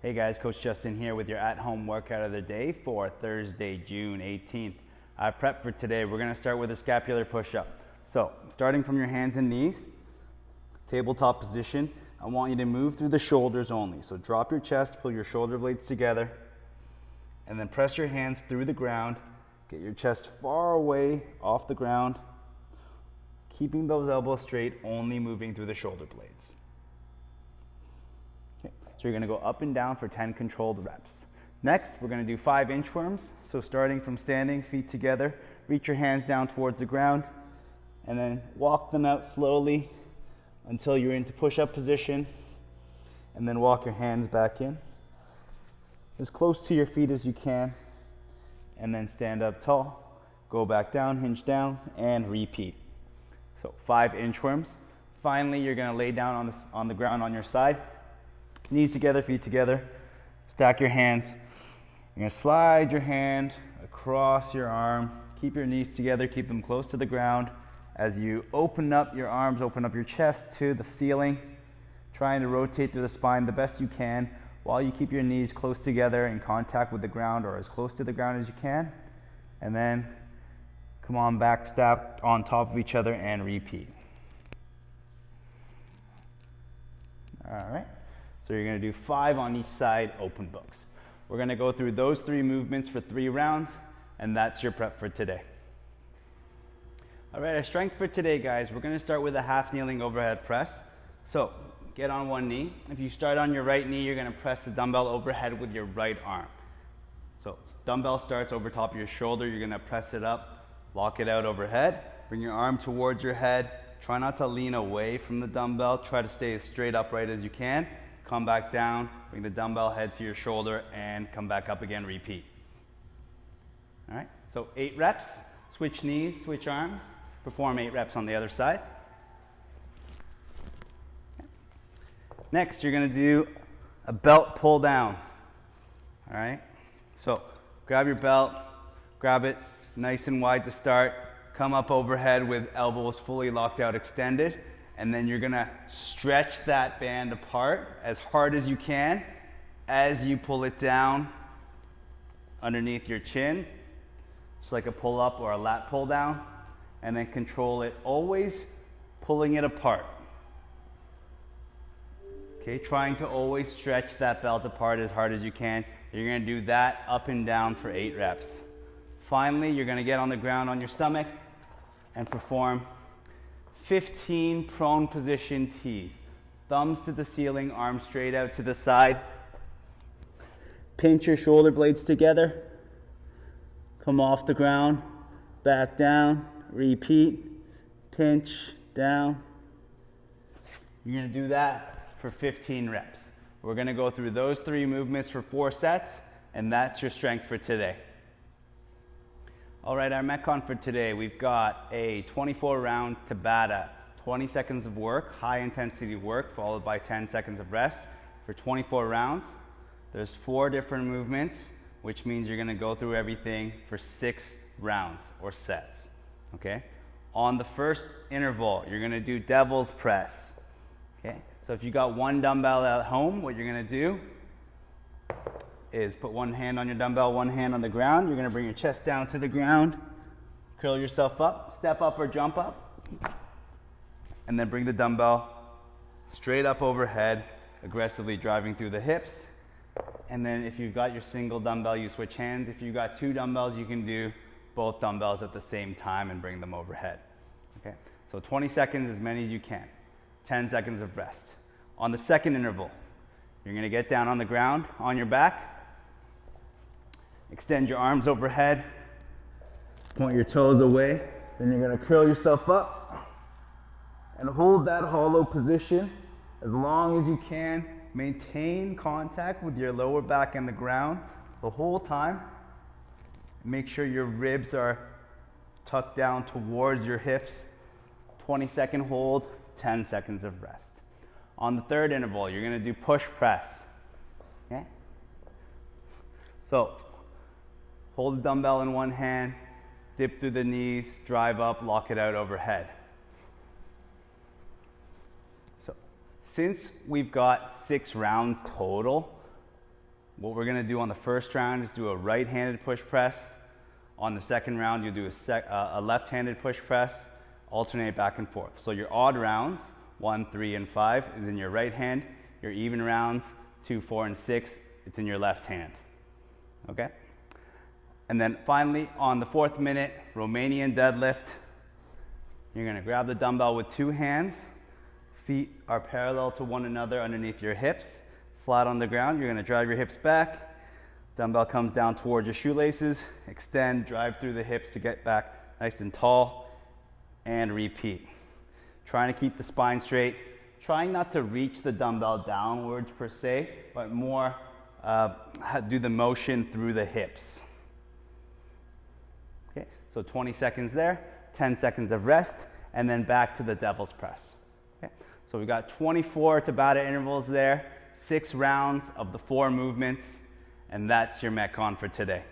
Hey guys, Coach Justin here with your at-home workout of the day for Thursday, June 18th. Prep for today, we're going to start with a scapular push-up. So, starting from your hands and knees, tabletop position, I want you to move through the shoulders only. So drop your chest, pull your shoulder blades together, and then press your hands through the ground. Get your chest far away off the ground, keeping those elbows straight, only moving through the shoulder blades. So you're going to go up and down for 10 controlled reps. Next, we're going to do 5 inchworms. So starting from standing, feet together, reach your hands down towards the ground, and then walk them out slowly until you're into push-up position, and then walk your hands back in as close to your feet as you can, and then stand up tall, go back down, hinge down, and repeat. So 5 inchworms. Finally, you're going to lay down on the ground on your side. Knees together, feet together, stack your hands. You're going to slide your hand across your arm, keep your knees together, keep them close to the ground. As you open up your arms, open up your chest to the ceiling, trying to rotate through the spine the best you can while you keep your knees close together in contact with the ground or as close to the ground as you can. And then come on back, stacked on top of each other and repeat. All right. So you're going to do 5 on each side, open books. We're going to go through those 3 movements for 3 rounds, and that's your prep for today. All right, our strength for today, guys, we're going to start with a half kneeling overhead press. So get on one knee. If you start on your right knee, you're going to press the dumbbell overhead with your right arm. So dumbbell starts over top of your shoulder. You're going to press it up, lock it out overhead, bring your arm towards your head. Try not to lean away from the dumbbell. Try to stay as straight upright as you can. Come back down, bring the dumbbell head to your shoulder, and come back up again, repeat. All right, so 8 reps, switch knees, switch arms, perform 8 reps on the other side. Next, you're gonna do a belt pull down. All right, so grab your belt, grab it nice and wide to start, come up overhead with elbows fully locked out, extended. And then you're gonna stretch that band apart as hard as you can as you pull it down underneath your chin, just like a pull-up or a lat pull-down, and then control it, always pulling it apart. Okay, trying to always stretch that belt apart as hard as you can. You're gonna do that up and down for 8 reps. Finally, you're gonna get on the ground on your stomach and perform 15 prone position tees. Thumbs to the ceiling, arms straight out to the side. Pinch your shoulder blades together. Come off the ground, back down, repeat, pinch, down. You're gonna do that for 15 reps. We're gonna go through those 3 movements for 4 sets, and that's your strength for today. All right, our Metcon for today, we've got a 24 round Tabata, 20 seconds of work, high intensity work, followed by 10 seconds of rest for 24 rounds. There's 4 different movements, which means you're gonna go through everything for 6 rounds or sets, okay? On the first interval, you're gonna do devil's press, okay? So if you got 1 dumbbell at home, what you're gonna do is put 1 hand on your dumbbell, 1 hand on the ground. You're gonna bring your chest down to the ground, curl yourself up, step up or jump up, and then bring the dumbbell straight up overhead, aggressively driving through the hips. And then if you've got your single dumbbell, you switch hands. If you've got 2 dumbbells, you can do both dumbbells at the same time and bring them overhead. Okay, so 20 seconds, as many as you can. 10 seconds of rest. On the second interval, you're gonna get down on the ground, on your back, extend your arms overhead, point your toes away, then you're gonna curl yourself up and hold that hollow position as long as you can. Maintain contact with your lower back and the ground the whole time. Make sure your ribs are tucked down towards your hips. 20-second hold, 10 seconds of rest. On the third interval, you're gonna do push press, okay? So, hold the dumbbell in 1 hand, dip through the knees, drive up, lock it out overhead. So, since we've got 6 rounds total, What we're gonna do on the first round is do a right-handed push press. On the second round, you'll do a left-handed push press, alternate back and forth. So your odd rounds, 1, 3, and 5, is in your right hand. Your even rounds, 2, 4, and 6, it's in your left hand, okay? And then finally, on the 4th minute, Romanian deadlift. You're gonna grab the dumbbell with 2 hands. Feet are parallel to one another underneath your hips. Flat on the ground, you're gonna drive your hips back. Dumbbell comes down towards your shoelaces. Extend, drive through the hips to get back nice and tall, and repeat. Trying to keep the spine straight. Trying not to reach the dumbbell downwards per se, but more do the motion through the hips. Okay, so 20 seconds there, 10 seconds of rest, and then back to the devil's press. Okay, so we've got 24 Tabata intervals there, 6 rounds of the 4 movements, and that's your Metcon for today.